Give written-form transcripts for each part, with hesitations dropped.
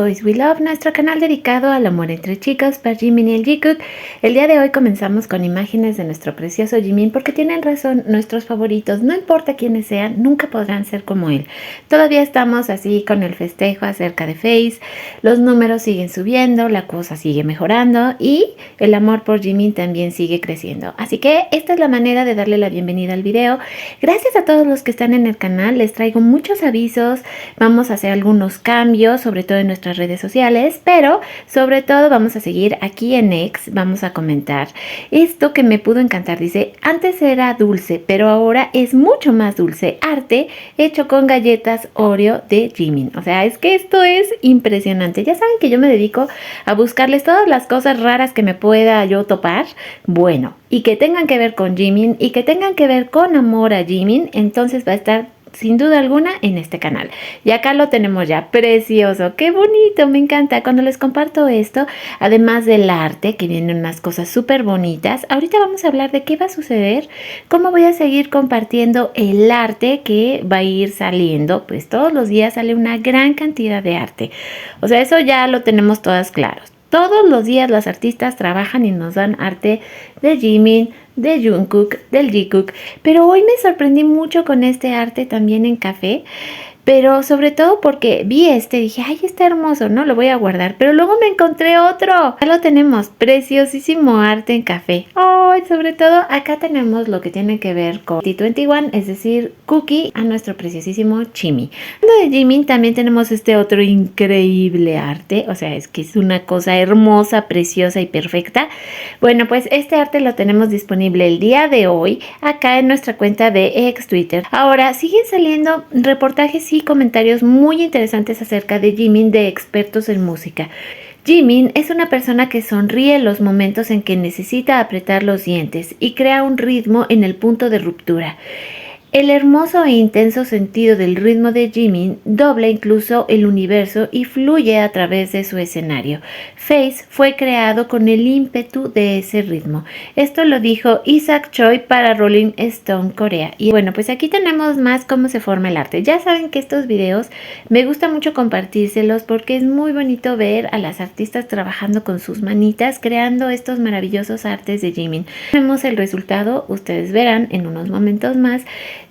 Boys We Love, nuestro canal dedicado al amor entre chicos por Jimin y el Jikook. El día de hoy comenzamos con imágenes de nuestro precioso Jimin porque tienen razón, nuestros favoritos, no importa quiénes sean, nunca podrán ser como él. Todavía estamos así con el festejo acerca de Face, los números siguen subiendo, la cosa sigue mejorando y el amor por Jimin también sigue creciendo. Así que esta es la manera de darle la bienvenida al video. Gracias a todos los que están en el canal, les traigo muchos avisos, vamos a hacer algunos cambios, sobre todo en nuestras redes sociales, pero sobre todo vamos a seguir aquí en X, vamos a comentar esto que me pudo encantar. Dice, antes era dulce, pero ahora es mucho más dulce, arte hecho con galletas Oreo de Jimin. O sea, es que esto es impresionante. Ya saben que yo me dedico a buscarles todas las cosas raras que me pueda yo topar, bueno, y que tengan que ver con Jimin y que tengan que ver con amor a Jimin, entonces va a estar sin duda alguna en este canal. Y acá lo tenemos ya, precioso, qué bonito, me encanta cuando les comparto esto, además del arte, que vienen unas cosas súper bonitas. Ahorita vamos a hablar de qué va a suceder, cómo voy a seguir compartiendo el arte que va a ir saliendo, pues todos los días sale una gran cantidad de arte, o sea, eso ya lo tenemos todas claros. Todos los días las artistas trabajan y nos dan arte de Jimin, de Jungkook, del Jikook, pero hoy me sorprendí mucho con este arte también en café, pero sobre todo porque vi dije, ay, está hermoso, ¿no? Lo voy a guardar, pero luego me encontré otro. Ya lo tenemos, preciosísimo arte en café. Ay, sobre todo acá tenemos lo que tiene que ver con T21, es decir, Cookie, a nuestro preciosísimo Chimi. Hablando de Jimin, también tenemos este otro increíble arte, o sea, es que es una cosa hermosa, preciosa y perfecta. Bueno, pues este arte lo tenemos disponible el día de hoy acá en nuestra cuenta de ex Twitter. Ahora, siguen saliendo reportajes y comentarios muy interesantes acerca de Jimin de expertos en música. Jimin es una persona que sonríe en los momentos en que necesita apretar los dientes y crea un ritmo en el punto de ruptura. El hermoso e intenso sentido del ritmo de Jimin dobla incluso el universo y fluye a través de su escenario. Face fue creado con el ímpetu de ese ritmo. Esto lo dijo Isaac Choi para Rolling Stone Corea. Y bueno, pues aquí tenemos más cómo se forma el arte. Ya saben que estos videos me gusta mucho compartírselos porque es muy bonito ver a las artistas trabajando con sus manitas, creando estos maravillosos artes de Jimin. Vemos el resultado, ustedes verán en unos momentos más,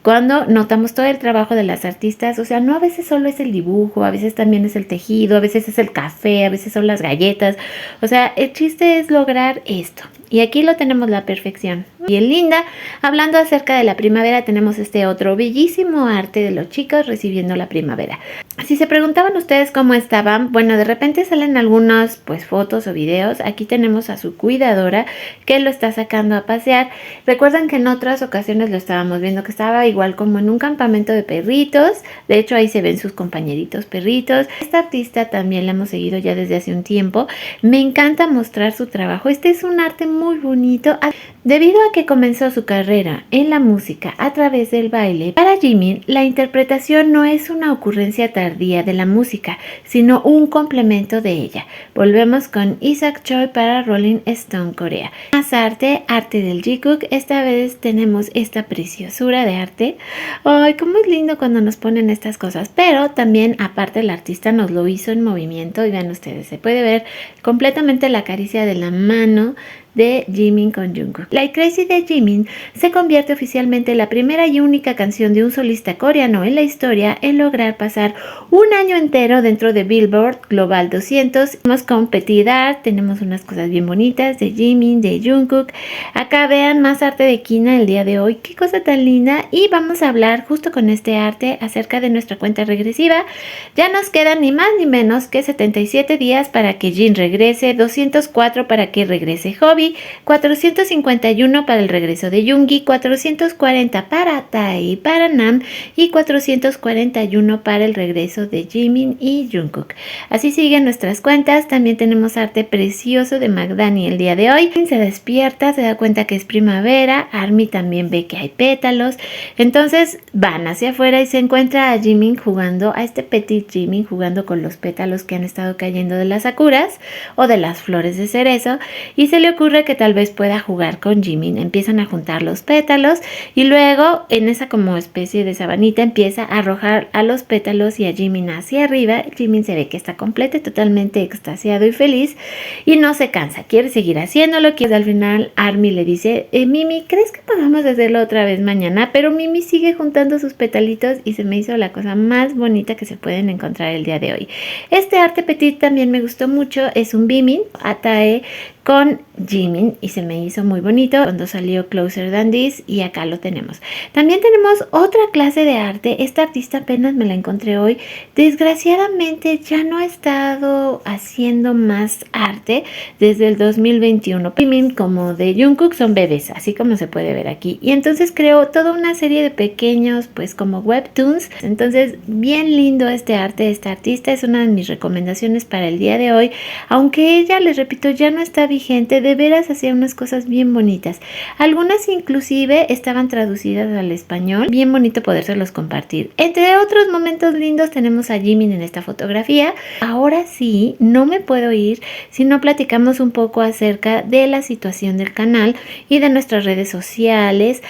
cuando notamos todo el trabajo de las artistas. O sea, no a veces solo es el dibujo, a veces también es el tejido, a veces es el café, a veces son las galletas. O sea, el chiste es lograr esto. Y aquí lo tenemos la perfección. Bien linda. Hablando acerca de la primavera, tenemos este otro bellísimo arte de los chicos recibiendo la primavera. Si se preguntaban ustedes cómo estaban, bueno, de repente salen algunas pues fotos o videos. Aquí tenemos a su cuidadora que lo está sacando a pasear. Recuerdan que en otras ocasiones lo estábamos viendo que estaba igual como en un campamento de perritos. De hecho, ahí se ven sus compañeritos perritos. Esta artista también la hemos seguido ya desde hace un tiempo. Me encanta mostrar su trabajo. Este es un arte muy bonito. Debido a que comenzó su carrera en la música a través del baile, para Jimin la interpretación no es una ocurrencia tardía de la música, sino un complemento de ella. Volvemos con Isaac Choi para Rolling Stone Corea. Más arte, arte del Jikook. Esta vez tenemos esta preciosura de arte. Ay, cómo es lindo cuando nos ponen estas cosas, pero también aparte el artista nos lo hizo en movimiento y vean ustedes, se puede ver completamente la caricia de la mano de Jimin con Jungkook. Like Crazy de Jimin se convierte oficialmente en la primera y única canción de un solista coreano en la historia en lograr pasar un año entero dentro de Billboard Global 200. Tenemos con Petit Art, tenemos unas cosas bien bonitas de Jimin, de Jungkook. Acá vean más arte de Kina el día de hoy, qué cosa tan linda. Y vamos a hablar justo con este arte acerca de nuestra cuenta regresiva. Ya nos quedan ni más ni menos que 77 días para que Jin regrese, 204 para que regrese Hobby, 451 para el regreso de Yoongi, 440 para Tae y para Nam y 441 para el regreso de Jimin y Jungkook. Así siguen nuestras cuentas. También tenemos arte precioso de Magdani el día de hoy. Se despierta, se da cuenta que es primavera. Army también ve que hay pétalos. Entonces van hacia afuera y se encuentra a Jimin jugando, a este petit Jimin jugando con los pétalos que han estado cayendo de las sakuras o de las flores de cerezo, y se le ocurre ocurre que tal vez pueda jugar con Jimin. Empiezan a juntar los pétalos y luego en esa como especie de sabanita empieza a arrojar a los pétalos y a Jimin hacia arriba. Jimin se ve que está completo y totalmente extasiado y feliz y no se cansa, quiere seguir haciéndolo. Que al final Army le dice, Mimi, ¿crees que podamos hacerlo otra vez mañana? Pero Mimi sigue juntando sus petalitos y se me hizo la cosa más bonita que se pueden encontrar el día de hoy. Este arte petit también me gustó mucho, es un Bimin Atae con Jimin y se me hizo muy bonito cuando salió Closer Than This, y acá lo tenemos. También tenemos otra clase de arte. Esta artista apenas me la encontré hoy. Desgraciadamente ya no ha estado haciendo más arte desde el 2021. Jimin como de Jungkook son bebés, así como se puede ver aquí, y entonces creó toda una serie de pequeños pues como webtoons. Entonces bien lindo este arte de esta artista, es una de mis recomendaciones para el día de hoy, aunque ella, les repito, ya no está vigente. De veras hacía unas cosas bien bonitas, algunas inclusive estaban traducidas al español, bien bonito podérselos compartir. Entre otros momentos lindos tenemos a Jimin en esta fotografía. Ahora sí, no me puedo ir si no platicamos un poco acerca de la situación del canal y de nuestras redes sociales.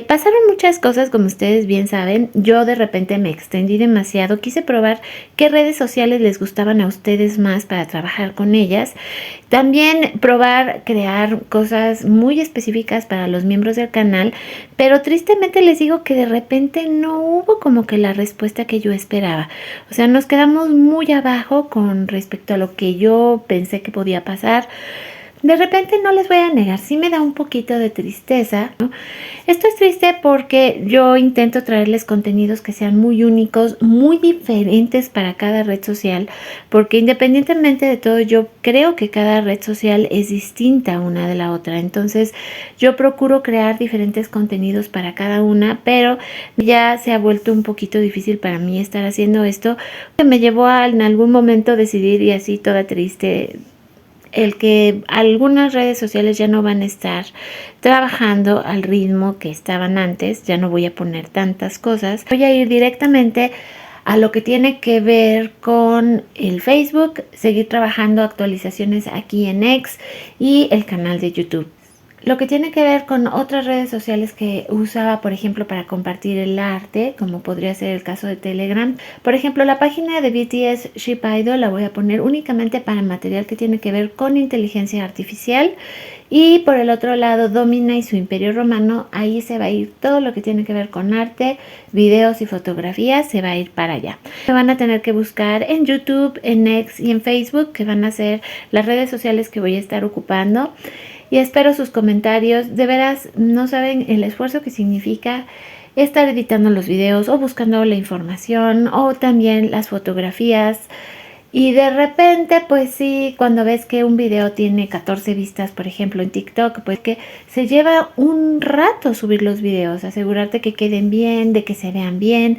Pasaron muchas cosas, como ustedes bien saben. Yo de repente me extendí demasiado, quise probar qué redes sociales les gustaban a ustedes más para trabajar con ellas. También probar crear cosas muy específicas para los miembros del canal, pero tristemente les digo que de repente no hubo como que la respuesta que yo esperaba. O sea, nos quedamos muy abajo con respecto a lo que yo pensé que podía pasar. De repente no les voy a negar, sí me da un poquito de tristeza, ¿no? Esto es triste porque yo intento traerles contenidos que sean muy únicos, muy diferentes para cada red social, porque independientemente de todo yo creo que cada red social es distinta una de la otra. Entonces yo procuro crear diferentes contenidos para cada una, pero ya se ha vuelto un poquito difícil para mí estar haciendo esto, que me llevó a en algún momento decidir, y así toda triste, el que algunas redes sociales ya no van a estar trabajando al ritmo que estaban antes. Ya no voy a poner tantas cosas, voy a ir directamente a lo que tiene que ver con el Facebook, seguir trabajando actualizaciones aquí en X y el canal de YouTube. Lo que tiene que ver con otras redes sociales que usaba, por ejemplo, para compartir el arte, como podría ser el caso de Telegram. Por ejemplo, la página de BTS Ship Idol la voy a poner únicamente para material que tiene que ver con inteligencia artificial. Y por el otro lado, Domina y su Imperio Romano, ahí se va a ir todo lo que tiene que ver con arte, videos y fotografías, se va a ir para allá. Me van a tener que buscar en YouTube, en X y en Facebook, que van a ser las redes sociales que voy a estar ocupando. Y espero sus comentarios. De veras, no saben el esfuerzo que significa estar editando los videos o buscando la información o también las fotografías. Y de repente, pues sí, cuando ves que un video tiene 14 vistas, por ejemplo, en TikTok, pues que se lleva un rato subir los videos, asegurarte que queden bien, de que se vean bien.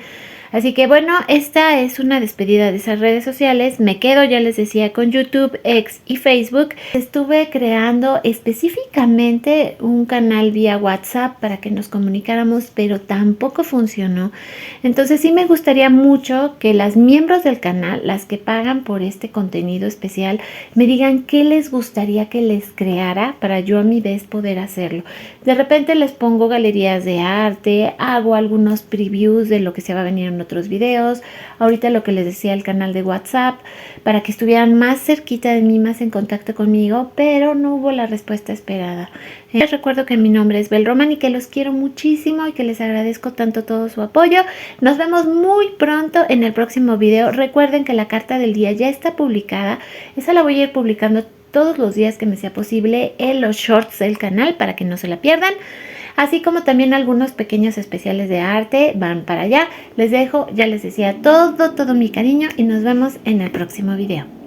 Así que bueno, esta es una despedida de esas redes sociales. Me quedo, ya les decía, con YouTube, X y Facebook. Estuve creando específicamente un canal vía WhatsApp para que nos comunicáramos, pero tampoco funcionó. Entonces sí me gustaría mucho que las miembros del canal, las que pagan por este contenido especial, me digan qué les gustaría que les creara para yo a mi vez poder hacerlo. De repente les pongo galerías de arte, hago algunos previews de lo que se va a venir en otros videos. Ahorita lo que les decía, el canal de WhatsApp, para que estuvieran más cerquita de mí, más en contacto conmigo, pero no hubo la respuesta esperada. Les recuerdo que mi nombre es Bel Roman y que los quiero muchísimo y que les agradezco tanto todo su apoyo. Nos vemos muy pronto en el próximo video. Recuerden que la carta del día ya está publicada. Esa la voy a ir publicando todos los días que me sea posible en los shorts del canal para que no se la pierdan. Así como también algunos pequeños especiales de arte van para allá. Les dejo, ya les decía, todo mi cariño y nos vemos en el próximo video.